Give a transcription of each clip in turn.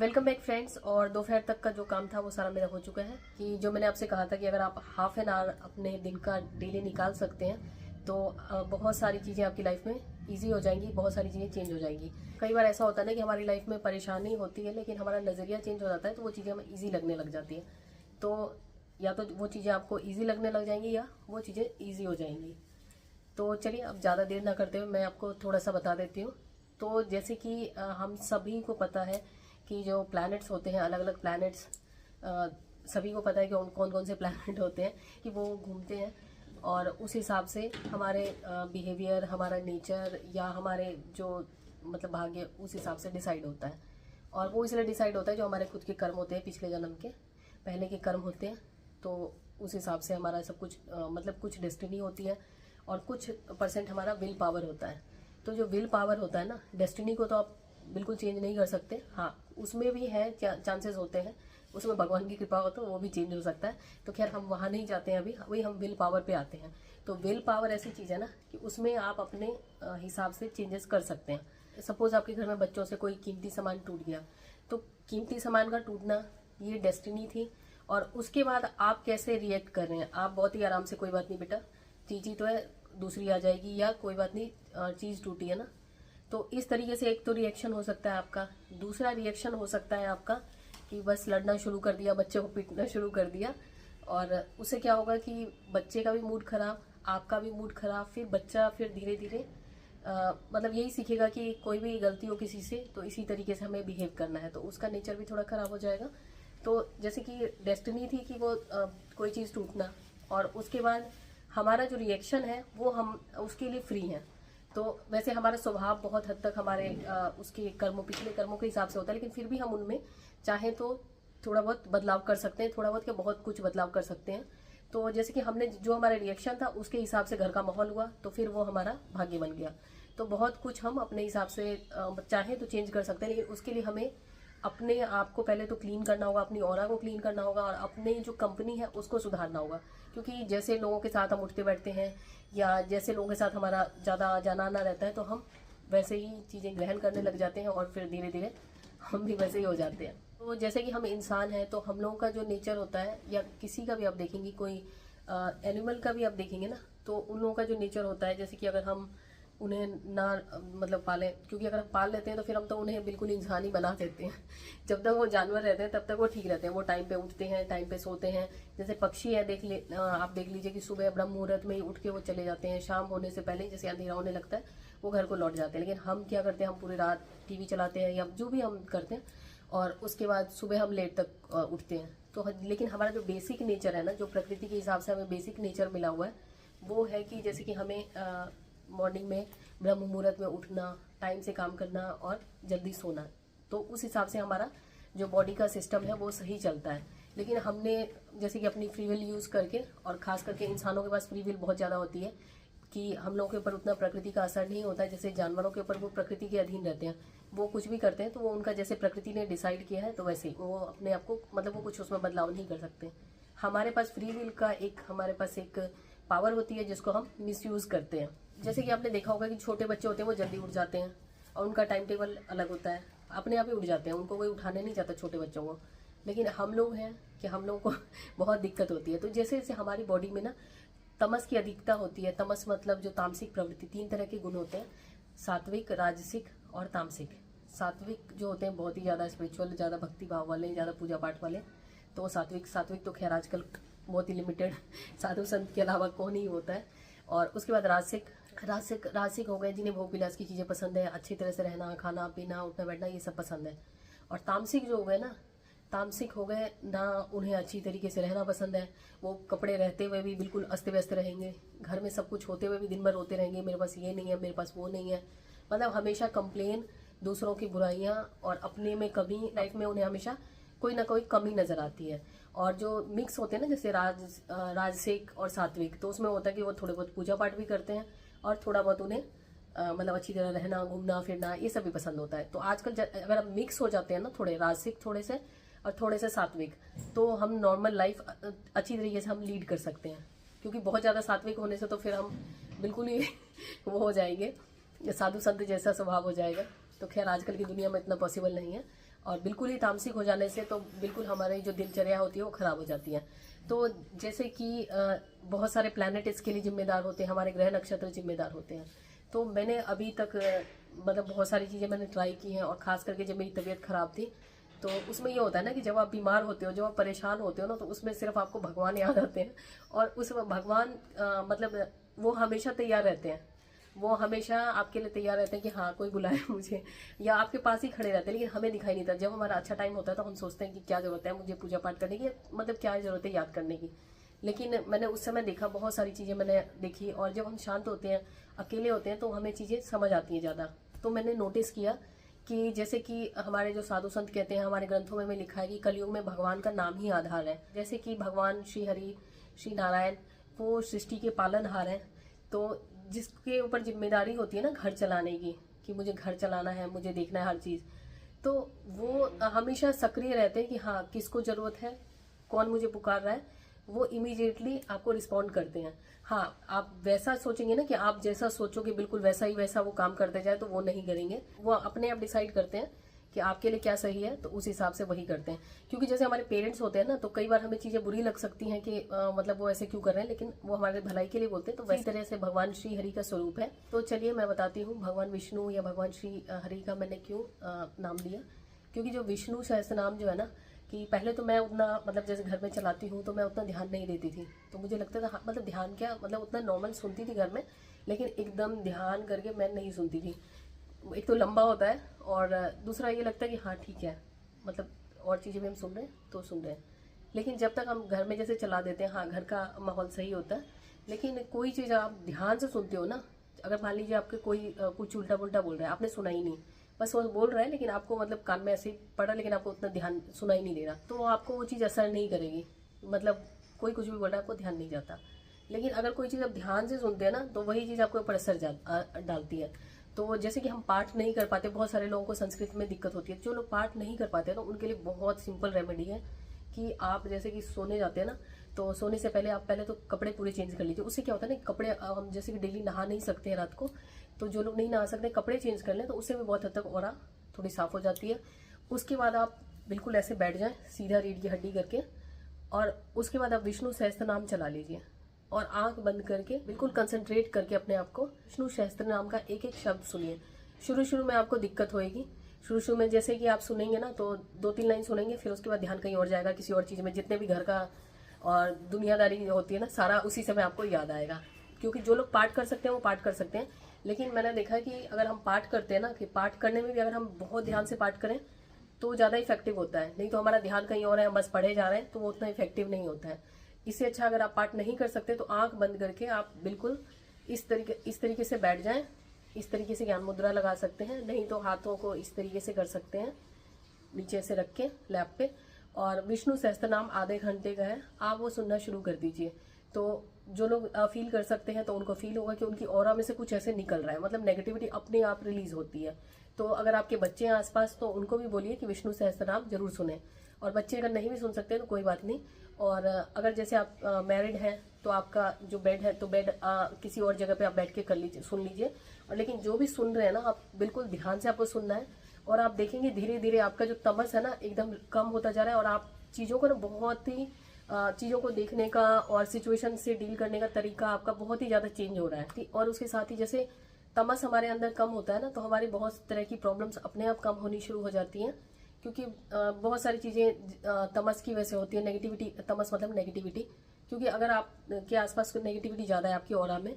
Welcome back friends. और दोपहर तक का जो काम था वो सारा मेरा हो चुका है। कि जो मैंने आपसे कहा था कि अगर आप हाफ एन आवर अपने दिन का डेली निकाल सकते हैं तो बहुत सारी चीज़ें आपकी लाइफ में इजी हो जाएंगी, बहुत सारी चीज़ें चेंज हो जाएंगी। कई बार ऐसा होता है ना कि हमारी लाइफ में परेशानी होती है लेकिन हमारा नज़रिया चेंज हो जाता है तो वो चीज़ें हमें ईजी लगने लग जाती है। तो या तो वो चीज़ें आपको ईजी लगने लग जाएंगी या वो चीज़ें ईजी हो जाएंगी। तो चलिए अब ज़्यादा देर ना करते हुए मैं आपको थोड़ा सा बता देती हूँ। तो जैसे कि हम सभी को पता है कि जो प्लैनेट्स होते हैं, अलग अलग प्लैनेट्स, सभी को पता है कि कौन कौन से प्लैनेट होते हैं कि वो घूमते हैं और उस हिसाब से हमारे बिहेवियर, हमारा नेचर या हमारे जो मतलब भाग्य उस हिसाब से डिसाइड होता है। और वो इसलिए डिसाइड होता है जो हमारे खुद के कर्म होते हैं, पिछले जन्म के पहले के कर्म होते हैं। तो उस हिसाब से हमारा सब कुछ मतलब कुछ डेस्टिनी होती है और कुछ परसेंट हमारा विल पावर होता है। तो जो विल पावर होता है ना, डेस्टिनी को तो आप बिल्कुल चेंज नहीं कर सकते। हाँ, उसमें भी है चांसेस होते हैं, उसमें भगवान की कृपा हो तो वो भी चेंज हो सकता है। तो खैर हम वहाँ नहीं जाते हैं अभी, वही हम विल पावर पे आते हैं। तो विल पावर ऐसी चीज़ है ना कि उसमें आप अपने हिसाब से चेंजेस कर सकते हैं। सपोज आपके घर में बच्चों से कोई कीमती सामान टूट गया, तो कीमती सामान का टूटना ये डेस्टिनी थी। और उसके बाद आप कैसे रिएक्ट कर रहे हैं, आप बहुत ही आराम से कोई बात नहीं बेटा, चीज़ तो है, दूसरी आ जाएगी, या कोई बात नहीं चीज़ टूटी है ना। तो इस तरीके से एक तो रिएक्शन हो सकता है आपका। दूसरा रिएक्शन हो सकता है आपका कि बस लड़ना शुरू कर दिया, बच्चे को पीटना शुरू कर दिया। और उससे क्या होगा कि बच्चे का भी मूड खराब, आपका भी मूड खराब। फिर बच्चा फिर धीरे धीरे मतलब यही सीखेगा कि कोई भी गलती हो किसी से तो इसी तरीके से हमें बिहेव करना है, तो उसका नेचर भी थोड़ा खराब हो जाएगा। तो जैसे कि डेस्टिनी थी कि वो कोई चीज़ टूटना, और उसके बाद हमारा जो रिएक्शन है वो हम उसके लिए फ्री हैं। तो वैसे हमारा स्वभाव बहुत हद तक हमारे उसके कर्मों, पिछले कर्मों के हिसाब से होता है, लेकिन फिर भी हम उनमें चाहें तो थोड़ा बहुत बदलाव कर सकते हैं, थोड़ा बहुत क्या बहुत कुछ बदलाव कर सकते हैं। तो जैसे कि हमने जो हमारा रिएक्शन था उसके हिसाब से घर का माहौल हुआ तो फिर वो हमारा भाग्य बन गया। तो बहुत कुछ हम अपने हिसाब से चाहें तो चेंज कर सकते हैं, लेकिन उसके लिए हमें अपने आप को पहले तो क्लीन करना होगा, अपनी ऑरा को क्लीन करना होगा और अपने जो कंपनी है उसको सुधारना होगा। क्योंकि जैसे लोगों के साथ हम उठते बैठते हैं या जैसे लोगों के साथ हमारा ज़्यादा जाना आना रहता है तो हम वैसे ही चीज़ें ग्रहण करने लग जाते हैं और फिर धीरे धीरे हम भी वैसे ही हो जाते हैं। तो जैसे कि हम इंसान हैं तो हम लोगों का जो नेचर होता है, या किसी का भी आप देखेंगे, कोई एनिमल का भी आप देखेंगे ना, तो उन लोगों का जो नेचर होता है, जैसे कि अगर हम उन्हें ना मतलब पालें, क्योंकि अगर हम पाल लेते हैं तो फिर हम तो उन्हें बिल्कुल इंसान ही बना देते हैं। जब तक वो जानवर रहते हैं तब तक वो ठीक रहते हैं, वो टाइम पे उठते हैं, टाइम पे सोते हैं। जैसे पक्षी है, आप देख लीजिए कि सुबह ब्रह्म मुहूर्त में ही उठ के वो चले जाते हैं, शाम होने से पहले जैसे अंधेरा होने लगता है वो घर को लौट जाते हैं। लेकिन हम क्या करते हैं, हम पूरी रात टीवी चलाते हैं या जो भी हम करते हैं और उसके बाद सुबह हम लेट तक उठते हैं। तो लेकिन हमारा जो बेसिक नेचर है ना, जो प्रकृति के हिसाब से हमें बेसिक नेचर मिला हुआ है, वो है कि जैसे कि हमें मॉर्निंग में ब्रह्म मुहूर्त में उठना, टाइम से काम करना और जल्दी सोना। तो उस हिसाब से हमारा जो बॉडी का सिस्टम है वो सही चलता है। लेकिन हमने जैसे कि अपनी फ्री विल यूज़ करके, और ख़ास करके इंसानों के पास फ्री विल बहुत ज़्यादा होती है कि हम लोगों के ऊपर उतना प्रकृति का असर नहीं होता है। जैसे जानवरों के ऊपर वो प्रकृति के अधीन रहते हैं, वो कुछ भी करते हैं तो वो उनका जैसे प्रकृति ने डिसाइड किया है तो वैसे ही वो अपने आप को मतलब वो कुछ उसमें बदलाव नहीं कर सकते। हमारे पास फ्री विल का हमारे पास एक पावर होती है जिसको हम मिसयूज़ करते हैं। जैसे कि आपने देखा होगा कि छोटे बच्चे होते हैं वो जल्दी उठ जाते हैं और उनका टाइम टेबल अलग होता है, अपने आप ही उठ जाते हैं, उनको कोई उठाने नहीं जाता छोटे बच्चों को। लेकिन हम लोग हैं कि हम लोगों को बहुत दिक्कत होती है। तो जैसे जैसे हमारी बॉडी में ना तमस की अधिकता होती है, तमस मतलब जो तामसिक प्रवृत्ति, 3 तरह के गुण होते हैं, सात्विक, राजसिक और तामसिक। सात्विक जो होते हैं बहुत ही ज़्यादा स्पिरिचुअल, ज़्यादा भक्ति भाव वाले, ज़्यादा पूजा पाठ वाले, तो सात्विक तो खैर आजकल बहुत ही लिमिटेड साधु संत के अलावा कौन ही होता है। और उसके बाद राजसिक हो गए जिन्हें भोग विलास की चीज़ें पसंद है, अच्छी तरह से रहना, खाना पीना, उठना बैठना, ये सब पसंद है। और तामसिक जो हो गए ना, तामसिक हो गए ना, उन्हें अच्छी तरीके से रहना पसंद है। वो कपड़े रहते हुए भी बिल्कुल अस्त व्यस्त रहेंगे, घर में सब कुछ होते हुए भी दिन भर रोते रहेंगे, मेरे पास ये नहीं है, मेरे पास वो नहीं है। मतलब हमेशा कंप्लेन, दूसरों की बुराइयां और अपने में कमी, लाइफ में उन्हें हमेशा कोई ना कोई कमी नजर आती है। और जो मिक्स होते हैं ना, जैसे राजसिक और सात्विक, तो उसमें होता है कि वो थोड़े बहुत पूजा पाठ भी करते हैं और थोड़ा बहुत उन्हें मतलब अच्छी तरह रहना, घूमना फिरना, ये सब भी पसंद होता है। तो आजकल अगर हम मिक्स हो जाते हैं ना, थोड़े राजसिक थोड़े से और थोड़े से सात्विक, तो हम नॉर्मल लाइफ अच्छी तरीके से हम लीड कर सकते हैं। क्योंकि बहुत ज़्यादा सात्विक होने से तो फिर हम बिल्कुल ही वो हो जाएंगे, साधु संत जैसा स्वभाव हो जाएगा। तो खैर आजकल की दुनिया में इतना पॉसिबल नहीं है। और बिल्कुल ही तामसिक हो जाने से तो बिल्कुल हमारी जो दिनचर्या होती है वो खराब हो जाती है। तो जैसे कि बहुत सारे प्लैनेट इसके लिए जिम्मेदार होते हैं, हमारे ग्रह नक्षत्र जिम्मेदार होते हैं। तो मैंने अभी तक मतलब बहुत सारी चीज़ें मैंने ट्राई की हैं, और ख़ास करके जब मेरी तबीयत ख़राब थी तो उसमें ये होता है ना कि जब आप बीमार होते हो, जब आप परेशान होते हो ना, तो उसमें सिर्फ आपको भगवान याद आते हैं। और उस भगवान मतलब वो हमेशा तैयार रहते हैं, वो हमेशा आपके लिए तैयार रहते हैं कि हाँ कोई बुलाए मुझे, या आपके पास ही खड़े रहते हैं, लेकिन हमें दिखाई नहीं देता। जब हमारा अच्छा टाइम होता है तो हम सोचते हैं कि क्या जरूरत है मुझे पूजा पाठ करने की, मतलब क्या जरूरत है याद करने की। लेकिन मैंने उस समय देखा, बहुत सारी चीज़ें मैंने देखी, और जब हम शांत होते हैं, अकेले होते हैं, तो हमें चीज़ें समझ आती हैं ज़्यादा। तो मैंने नोटिस किया कि जैसे कि हमारे जो साधु संत कहते हैं, हमारे ग्रंथों में लिखा है कि कलयुग में भगवान का नाम ही आधार है। जैसे कि भगवान श्री हरि, श्री नारायण, वो सृष्टि के पालनहार हैं। तो जिसके ऊपर जिम्मेदारी होती है ना घर चलाने की, कि मुझे घर चलाना है, मुझे देखना है हर चीज़, तो वो हमेशा सक्रिय रहते हैं कि हाँ किसको ज़रूरत है, कौन मुझे पुकार रहा है, वो इमीडिएटली आपको रिस्पॉन्ड करते हैं। हाँ, आप वैसा सोचेंगे ना कि आप जैसा सोचोगे बिल्कुल वैसा ही वैसा वो काम करते जाए, तो वो नहीं करेंगे। वो अपने आप डिसाइड करते हैं कि आपके लिए क्या सही है, तो उस हिसाब से वही करते हैं। क्योंकि जैसे हमारे पेरेंट्स होते हैं ना, तो कई बार हमें चीज़ें बुरी लग सकती हैं कि मतलब वो ऐसे क्यों कर रहे हैं, लेकिन वो हमारे भलाई के लिए बोलते हैं। तो वही तरह से भगवान श्री हरि का स्वरूप है। तो चलिए मैं बताती हूँ भगवान विष्णु या भगवान श्री हरि का मैंने क्यों नाम लिया। क्योंकि जो विष्णु सहस्त्र नाम जो है ना, कि पहले तो मैं उतना मतलब जैसे घर में चलाती हूँ तो मैं उतना ध्यान नहीं देती थी। तो मुझे लगता था हाँ, मतलब ध्यान क्या, मतलब उतना नॉर्मल सुनती थी घर में, लेकिन एकदम ध्यान करके मैं नहीं सुनती थी। एक तो लंबा होता है, और दूसरा ये लगता है कि हाँ ठीक है, मतलब और चीज़ें भी हम सुन रहे हैं तो सुन रहे हैं। लेकिन जब तक हम घर में जैसे चला देते हैं, हाँ घर का माहौल सही होता है, लेकिन कोई चीज़ आप ध्यान से सुनते हो ना, अगर मान लीजिए आपके कोई कुछ उल्टा पुल्टा बोल रहा है, आपने सुना ही नहीं, बस वो बोल रहा है लेकिन आपको मतलब कान में ऐसे ही पड़ा, लेकिन आपको उतना ध्यान सुना ही नहीं दे रहा, तो आपको वो चीज़ असर नहीं करेगी। मतलब कोई कुछ भी बोल रहा है आपको ध्यान नहीं जाता। लेकिन अगर कोई चीज़ आप ध्यान से सुनते हैं ना, तो वही चीज़ आपके ऊपर असर डालती है। तो जैसे कि हम पाठ नहीं कर पाते, बहुत सारे लोगों को संस्कृत में दिक्कत होती है। जो लोग पाठ नहीं कर पाते ना, उनके लिए बहुत सिंपल रेमेडी है कि आप जैसे कि सोने जाते हैं ना, तो सोने से पहले आप पहले तो कपड़े पूरे चेंज कर लीजिए। उससे क्या होता है ना, कपड़े हम जैसे कि डेली नहा नहीं सकते हैं रात को, तो जो लोग नहीं नहा सकते कपड़े चेंज कर लें, तो उससे भी बहुत हद तक ऑरा थोड़ी साफ हो जाती है। उसके बाद आप बिल्कुल ऐसे बैठ जाएं सीधा रीढ़ की हड्डी करके, और उसके बाद आप विष्णु सहस्त्र नाम चला लीजिए, और आंख बंद करके बिल्कुल कंसंट्रेट करके अपने आप को विष्णु सहस्त्र नाम का एक एक शब्द सुनिए। शुरू में आपको दिक्कत होएगी, शुरू में जैसे कि आप सुनेंगे ना तो 2-3 लाइन सुनेंगे, फिर उसके बाद ध्यान कहीं और जाएगा, किसी और चीज़ में, जितने भी घर का और दुनियादारी होती है ना, सारा उसी समय आपको याद आएगा। क्योंकि जो लोग पाठ कर सकते हैं वो पाठ कर सकते हैं, लेकिन मैंने देखा है कि अगर हम पाठ करते हैं ना, कि पाठ करने में भी अगर हम बहुत ध्यान से पाठ करें तो ज़्यादा इफेक्टिव होता है। नहीं तो हमारा ध्यान कहीं और है, हम बस पढ़े जा रहे हैं, तो वो उतना इफेक्टिव नहीं होता है। इससे अच्छा अगर आप पाठ नहीं कर सकते तो आंख बंद करके आप बिल्कुल इस तरीके से बैठ जाएं। इस तरीके से ज्ञान मुद्रा लगा सकते हैं, नहीं तो हाथों को इस तरीके से कर सकते हैं, नीचे से रख के लैप पे, और विष्णु सहस्त्र नाम आधे घंटे का है, आप वो सुनना शुरू कर दीजिए। तो जो लोग फील कर सकते हैं तो उनको फील होगा कि उनकी ऑरा में से कुछ ऐसे निकल रहा है, मतलब नेगेटिविटी अपने आप रिलीज होती है। तो अगर आपके बच्चे हैं आसपास तो उनको भी बोलिए कि विष्णु सहस्त्र नाम जरूर सुने, और बच्चे अगर नहीं भी सुन सकते तो कोई बात नहीं। और अगर जैसे आप मैरिड हैं तो आपका जो बेड है, तो बेड किसी और जगह पे आप बैठ के कर लीजिए, सुन लीजिए। और लेकिन जो भी सुन रहे हैं ना, आप बिल्कुल ध्यान से आपको सुनना है, और आप देखेंगे धीरे धीरे आपका जो तमस है ना एकदम कम होता जा रहा है, और आप चीज़ों को ना बहुत ही चीज़ों को देखने का और सिचुएशन से डील करने का तरीका आपका बहुत ही ज़्यादा चेंज हो रहा है। और उसके साथ ही जैसे तमस हमारे अंदर कम होता है ना, तो हमारी बहुत तरह की प्रॉब्लम्स अपने आप कम होनी शुरू हो जाती हैं। क्योंकि बहुत सारी चीज़ें तमस की वजह से होती है, नेगेटिविटी, तमस मतलब नेगेटिविटी। क्योंकि अगर आप के आसपास नेगेटिविटी ज़्यादा है आपकी ऑरा में,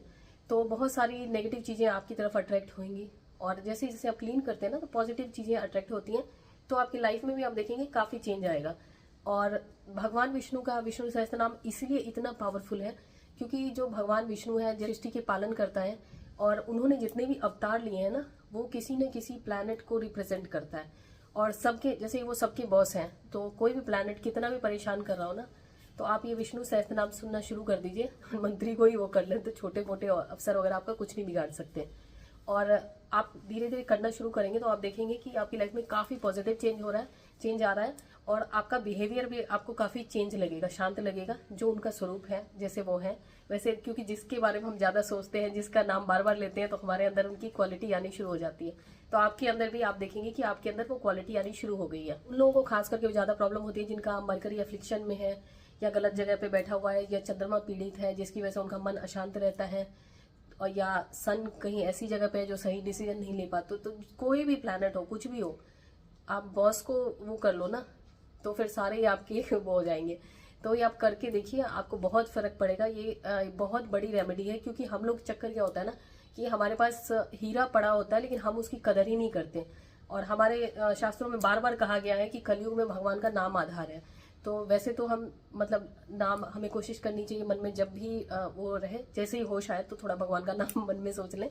तो बहुत सारी नेगेटिव चीज़ें आपकी तरफ अट्रैक्ट होंगी। और जैसे जैसे आप क्लीन करते हैं ना, तो पॉजिटिव चीज़ें अट्रैक्ट होती हैं, तो आपकी लाइफ में भी आप देखेंगे काफ़ी चेंज आएगा। और भगवान विष्णु का विष्णु सहस्त्र नाम इसलिए इतना पावरफुल है क्योंकि जो भगवान विष्णु है, सृष्टि के पालन करता है, और उन्होंने जितने भी अवतार लिए हैं ना, वो किसी न किसी प्लैनेट को रिप्रेजेंट करता है। और सबके, जैसे वो सबके बॉस हैं, तो कोई भी प्लैनेट कितना भी परेशान कर रहा हो ना, तो आप ये विष्णु सहस्त्र नाम सुनना शुरू कर दीजिए। मंत्री को ही वो कर लें तो छोटे मोटे अफसर वगैरह आपका कुछ नहीं बिगाड़ सकते। और आप धीरे धीरे करना शुरू करेंगे तो आप देखेंगे कि आपकी लाइफ में काफ़ी पॉजिटिव चेंज हो रहा है। चेंज आ रहा है और आपका बिहेवियर भी आपको काफी चेंज लगेगा, शांत लगेगा, जो उनका स्वरूप है जैसे वो है वैसे। क्योंकि जिसके बारे में हम ज्यादा सोचते हैं, जिसका नाम बार बार लेते हैं, तो हमारे अंदर उनकी क्वालिटी आनी शुरू हो जाती है। तो आपके अंदर भी आप देखेंगे कि आपके अंदर वो क्वालिटी आनी शुरू हो गई है। उन लोगों को खास करके ज्यादा प्रॉब्लम होती है जिनका मरकरी अफ्लिक्शन में है, या गलत जगह पे बैठा हुआ है, या चंद्रमा पीड़ित है जिसकी वजह से उनका मन अशांत रहता है, और या सन कहीं ऐसी जगह पे है जो सही डिसीजन नहीं ले पाते। तो कोई भी प्लैनेट हो, कुछ भी हो, आप बॉस को वो कर लो ना, तो फिर सारे ही आपके वो हो जाएंगे। तो ये आप करके देखिए, आपको बहुत फर्क पड़ेगा। ये बहुत बड़ी रेमेडी है। क्योंकि हम लोग चक्कर क्या होता है ना कि हमारे पास हीरा पड़ा होता है लेकिन हम उसकी कदर ही नहीं करते। और हमारे शास्त्रों में बार बार कहा गया है कि कलयुग में भगवान का नाम आधार है। तो वैसे तो हम मतलब नाम हमें कोशिश करनी चाहिए मन में, जब भी वो रहे, जैसे ही हो शायद तो थोड़ा भगवान का नाम मन में सोच लें।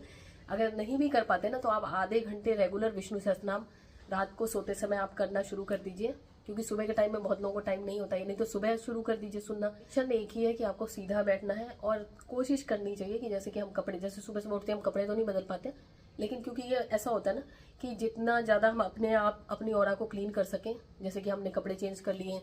अगर नहीं भी कर पाते ना तो आप आधे घंटे रेगुलर विष्णु सहस्त्र नाम रात को सोते समय आप करना शुरू कर दीजिए। क्योंकि सुबह के टाइम में बहुत लोगों को टाइम नहीं होता है, नहीं तो सुबह शुरू कर दीजिए सुनना। मिशन एक ही है कि आपको सीधा बैठना है और कोशिश करनी चाहिए कि जैसे कि हम कपड़े, जैसे सुबह सुबह उठते हैं, हम कपड़े तो नहीं बदल पाते, लेकिन क्योंकि ये ऐसा होता है ना कि जितना ज्यादा हम अपने आप अपनी ऑरा को क्लीन कर सकें, जैसे कि हमने कपड़े चेंज कर लिए,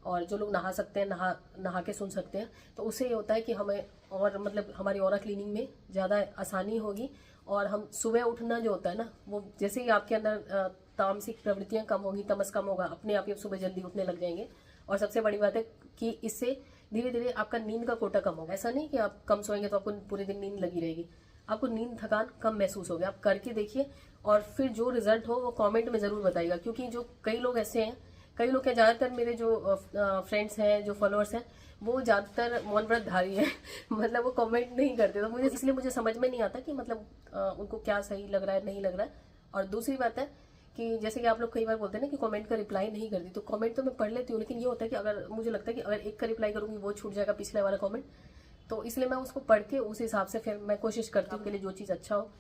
और जो लोग नहा सकते हैं नहा के सुन सकते हैं, तो उससे ये होता है कि हमें और मतलब हमारी ऑरा क्लीनिंग में ज़्यादा आसानी होगी। और हम सुबह उठना जो होता है ना, वो जैसे ही आपके अंदर तामसिक प्रवृत्तियां कम होगी, तमस कम होगा, अपने आप ही सुबह जल्दी उठने लग जाएंगे। और सबसे बड़ी बात है कि इससे धीरे धीरे आपका नींद का कोटा कम होगा। ऐसा नहीं कि आप कम सोएंगे तो आपको पूरे दिन नींद लगी रहेगी, आपको नींद थकान कम महसूस होगी। आप करके देखिए और फिर जो रिजल्ट हो वो कमेंट में जरूर बताइएगा। क्योंकि जो कई लोग ऐसे हैं, कई लोग क्या, ज्यादातर मेरे जो फ्रेंड्स हैं, जो फॉलोअर्स हैं, वो ज्यादातर मौन व्रतधारी है मतलब वो कमेंट नहीं करते, तो मुझे इसलिए मुझे समझ में नहीं आता कि मतलब उनको क्या सही लग रहा है, नहीं लग रहा है। और दूसरी बात है कि जैसे कि आप लोग कई बार बोलते हैं ना कि कमेंट का रिप्लाई नहीं करती, तो कमेंट तो मैं पढ़ लेती हूँ, लेकिन ये होता है कि अगर मुझे लगता है कि अगर एक का रिप्लाई करूंगी वो छूट जाएगा पिछले वाला कमेंट, तो इसलिए मैं उसको पढ़ के उस हिसाब से फिर मैं कोशिश करती हूँ के लिए जो चीज़ अच्छा हो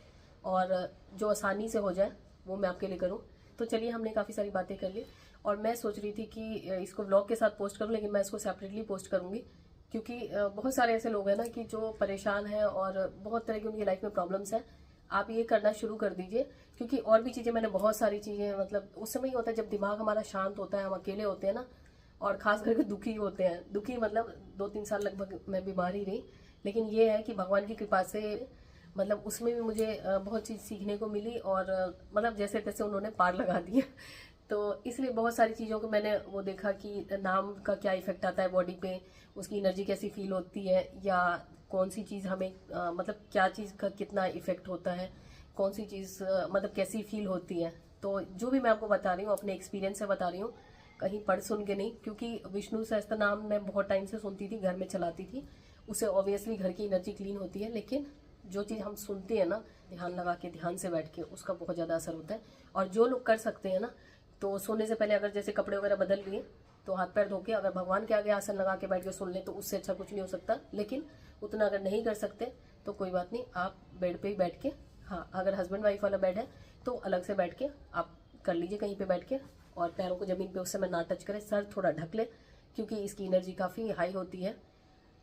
और जो आसानी से हो जाए वो मैं आपके लिए करूँ। तो चलिए, हमने काफ़ी सारी बातें कर ली और मैं सोच रही थी कि इसको व्लॉग के साथ पोस्ट करूँ, लेकिन मैं इसको सेपरेटली पोस्ट करूँगी। क्योंकि बहुत सारे ऐसे लोग हैं ना कि जो परेशान हैं और बहुत तरह की उनकी लाइफ में प्रॉब्लम्स हैं। आप ये करना शुरू कर दीजिए। क्योंकि और भी चीज़ें, मैंने बहुत सारी चीज़ें, मतलब उस समय ही होता है जब दिमाग हमारा शांत होता है, हम अकेले होते हैं ना, और खास करके दुखी होते हैं। दुखी मतलब 2-3 साल लगभग मैं बीमार ही रही, लेकिन ये है कि भगवान की कृपा से मतलब उसमें भी मुझे बहुत चीज़ सीखने को मिली, और मतलब जैसे तैसे उन्होंने पार लगा दिया। तो इसलिए बहुत सारी चीज़ों को मैंने वो देखा कि नाम का क्या इफेक्ट आता है बॉडी पे, उसकी एनर्जी कैसी फील होती है, या कौन सी चीज़ हमें मतलब क्या चीज़ का कितना इफेक्ट होता है, कौन सी चीज़ मतलब कैसी फील होती है। तो जो भी मैं आपको बता रही हूँ अपने एक्सपीरियंस से बता रही हूँ, कहीं पढ़ सुन के नहीं। क्योंकि विष्णु सहस्त्र नाम मैं बहुत टाइम से सुनती थी, घर में चलाती थी, उससे ऑब्वियसली घर की एनर्जी क्लीन होती है। लेकिन जो चीज़ हम सुनते हैं ना, ध्यान लगा के, ध्यान से बैठ के, उसका बहुत ज़्यादा असर होता है। और जो लोग कर सकते हैं ना, तो सोने से पहले अगर जैसे कपड़े वगैरह बदल लिए तो हाथ पैर धो के अगर भगवान के आगे आसन लगा के बैठ के सुन ले, तो उससे अच्छा कुछ नहीं हो सकता। लेकिन उतना अगर नहीं कर सकते तो कोई बात नहीं, आप बेड पे ही बैठ के, हाँ अगर हस्बैंड वाइफ वाला बेड है तो अलग से बैठ के आप कर लीजिए कहीं पे बैठ के, और पैरों को जमीन पे उस समय ना टच करें, सर थोड़ा ढक ले क्योंकि इसकी एनर्जी काफ़ी हाई होती है।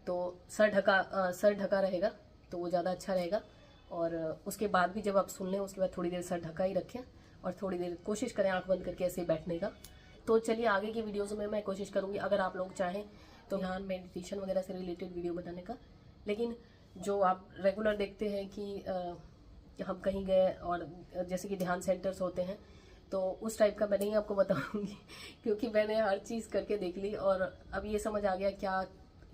तो सर ढका रहेगा तो वो ज़्यादा अच्छा रहेगा। और उसके बाद भी जब आप सुन लें उसके बाद थोड़ी देर सर ढका ही रखें और थोड़ी देर कोशिश करें आंख बंद करके ऐसे बैठने का। तो चलिए, आगे की वीडियोस में मैं कोशिश करूंगी अगर आप लोग चाहें तो ध्यान मेडिटेशन वगैरह से रिलेटेड वीडियो बनाने का। लेकिन जो आप रेगुलर देखते हैं कि हम कहीं गए और जैसे कि ध्यान सेंटर्स होते हैं, तो उस टाइप का मैं नहीं आपको बताऊंगी क्योंकि मैंने हर चीज़ करके देख ली और अब ये समझ आ गया क्या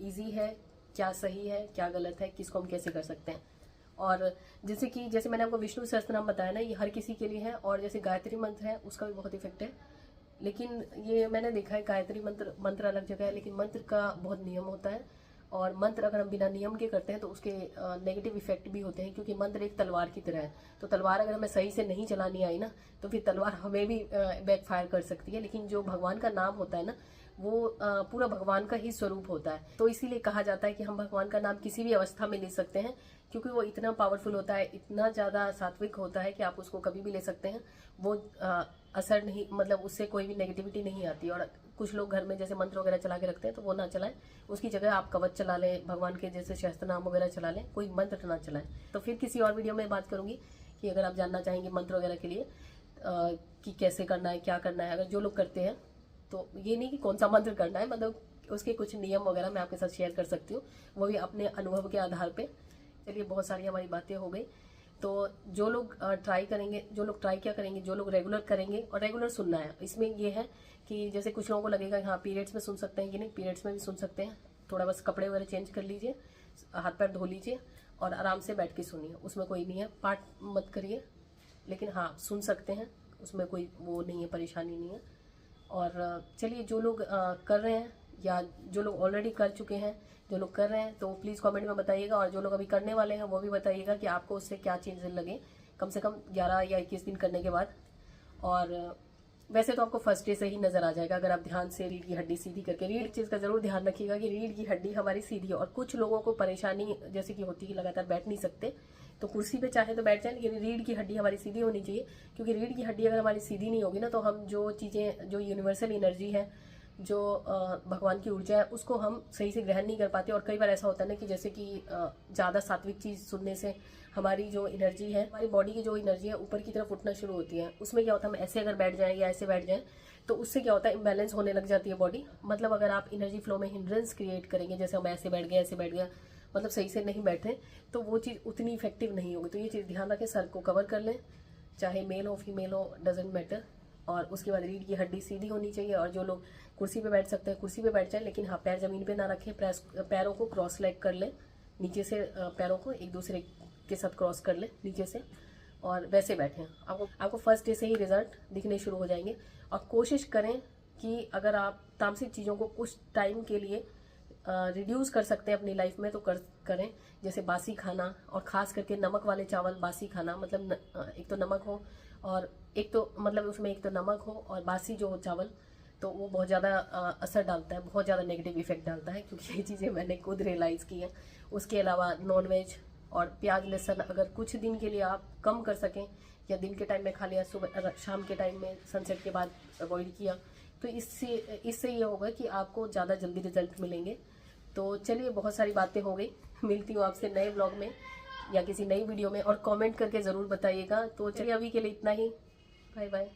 ईजी है, क्या सही है, क्या गलत है, किसको हम कैसे कर सकते हैं। और जैसे मैंने आपको विष्णु सहस्त्र नाम बताया ना, ये हर किसी के लिए है। और जैसे गायत्री मंत्र है उसका भी बहुत इफेक्ट है। लेकिन ये मैंने देखा है गायत्री मंत्र अलग जगह है, लेकिन मंत्र का बहुत नियम होता है। और मंत्र अगर हम बिना नियम के करते हैं तो उसके नेगेटिव इफेक्ट भी होते हैं। क्योंकि मंत्र एक तलवार की तरह है, तो तलवार अगर हमें सही से नहीं चलानी आई ना तो फिर तलवार हमें भी बैकफायर कर सकती है। लेकिन जो भगवान का नाम होता है ना, वो पूरा भगवान का ही स्वरूप होता है। तो इसीलिए कहा जाता है कि हम भगवान का नाम किसी भी अवस्था में ले सकते हैं, क्योंकि वो इतना पावरफुल होता है, इतना ज़्यादा सात्विक होता है कि आप उसको कभी भी ले सकते हैं। वो असर नहीं, मतलब उससे कोई भी नेगेटिविटी नहीं आती। और कुछ लोग घर में जैसे मंत्र वगैरह चला के रखते हैं तो वो ना चलाएं, उसकी जगह आप कवच चला लें, भगवान के जैसे सहस्त्र नाम वगैरह चला लें, कोई मंत्र ना चलाएं। तो फिर किसी और वीडियो में बात करूंगी कि अगर आप जानना चाहेंगे मंत्र वगैरह के लिए कि कैसे करना है, क्या करना है, अगर जो लोग करते हैं तो ये नहीं कि कौन सा मंत्र करना है, मतलब उसके कुछ नियम वगैरह मैं आपके साथ शेयर कर सकती हूँ, वो भी अपने अनुभव के आधार पे। चलिए, बहुत सारी हमारी बातें हो गई। तो जो लोग ट्राई करेंगे, जो लोग ट्राई क्या करेंगे, जो लोग रेगुलर करेंगे, और रेगुलर सुनना है, इसमें ये है कि जैसे कुछ लोगों को लगेगा हाँ पीरियड्स में सुन सकते हैं कि नहीं, पीरियड्स में भी सुन सकते हैं। थोड़ा बस कपड़े वगैरह चेंज कर लीजिए, हाथ पैर धो लीजिए और आराम से बैठ के सुनिए, उसमें कोई नहीं है, पाठ मत करिए, लेकिन हाँ सुन सकते हैं, उसमें कोई वो नहीं है, परेशानी नहीं है। और चलिए, जो लोग कर रहे हैं या जो लोग ऑलरेडी कर चुके हैं, जो लोग कर रहे हैं तो प्लीज़ कमेंट में बताइएगा, और जो लोग अभी करने वाले हैं वो भी बताइएगा कि आपको उससे क्या चेंजेस लगे, कम से कम 11 या 21 दिन करने के बाद। और वैसे तो आपको फर्स्ट डे से ही नजर आ जाएगा, अगर आप ध्यान से रीढ़ की हड्डी सीधी करके। रीढ़ चीज़ का जरूर ध्यान रखिएगा कि रीढ़ की हड्डी हमारी सीधी है, और कुछ लोगों को परेशानी जैसे कि होती है लगातार बैठ नहीं सकते, तो कुर्सी पे चाहे तो बैठ जाए, लेकिन रीढ़ की हड्डी हमारी सीधी होनी चाहिए, क्योंकि रीढ़ की हड्डी अगर हमारी सीधी नहीं होगी ना, तो हम जो चीज़ें, जो यूनिवर्सल एनर्जी है, जो भगवान की ऊर्जा है, उसको हम सही से ग्रहण नहीं कर पाते। और कई बार ऐसा होता है ना कि जैसे कि ज़्यादा सात्विक चीज़ सुनने से हमारी जो एनर्जी है, हमारी बॉडी की जो एनर्जी है ऊपर की तरफ उठना शुरू होती है। उसमें क्या होता है, हम ऐसे अगर बैठ जाएं या ऐसे बैठ जाएं, तो उससे क्या होता है, इम्बैलेंस होने लग जाती है बॉडी। मतलब अगर आप एनर्जी फ्लो में हिंड्रेंस क्रिएट करेंगे, जैसे हम ऐसे बैठ गए, ऐसे बैठ गया, मतलब सही से नहीं बैठे, तो वो चीज़ उतनी इफेक्टिव नहीं होगी। तो ये चीज़ ध्यान रखें, सर को कवर कर लें, चाहे मेल हो फीमेल हो, डजेंट मैटर। और उसके बाद रीढ़ की हड्डी सीधी होनी चाहिए। और जो लोग कुर्सी पे बैठ सकते हैं कुर्सी पे बैठ जाए, लेकिन हाँ पैर जमीन पे ना रखें, पैरों को क्रॉस लेग कर लें, नीचे से पैरों को एक दूसरे के साथ क्रॉस कर लें नीचे से, और वैसे बैठें। आपको फर्स्ट डे से ही रिजल्ट दिखने शुरू हो जाएंगे। और कोशिश करें कि अगर आप तामसिक चीज़ों को कुछ टाइम के लिए रिड्यूस कर सकते हैं अपनी लाइफ में, तो करें। जैसे बासी खाना, और ख़ास करके नमक वाले चावल बासी खाना, मतलब एक तो नमक हो, और एक तो मतलब उसमें एक तो नमक हो और बासी जो हो चावल, तो वो बहुत ज़्यादा असर डालता है, बहुत ज़्यादा नेगेटिव इफेक्ट डालता है, क्योंकि ये चीज़ें मैंने खुद रियलाइज़ की है। उसके अलावा नॉनवेज और प्याज लहसुन अगर कुछ दिन के लिए आप कम कर सकें, या दिन के टाइम में खा लिया, सुबह शाम के टाइम में सनसेट के बाद अवॉइड किया, तो इससे ये होगा कि आपको ज़्यादा जल्दी रिजल्ट मिलेंगे। तो चलिए, बहुत सारी बातें हो गई, मिलती हूँ आपसे नए ब्लॉग में या किसी नई वीडियो में, और कमेंट करके ज़रूर बताइएगा। तो चलिए, अभी के लिए इतना ही, बाय बाय।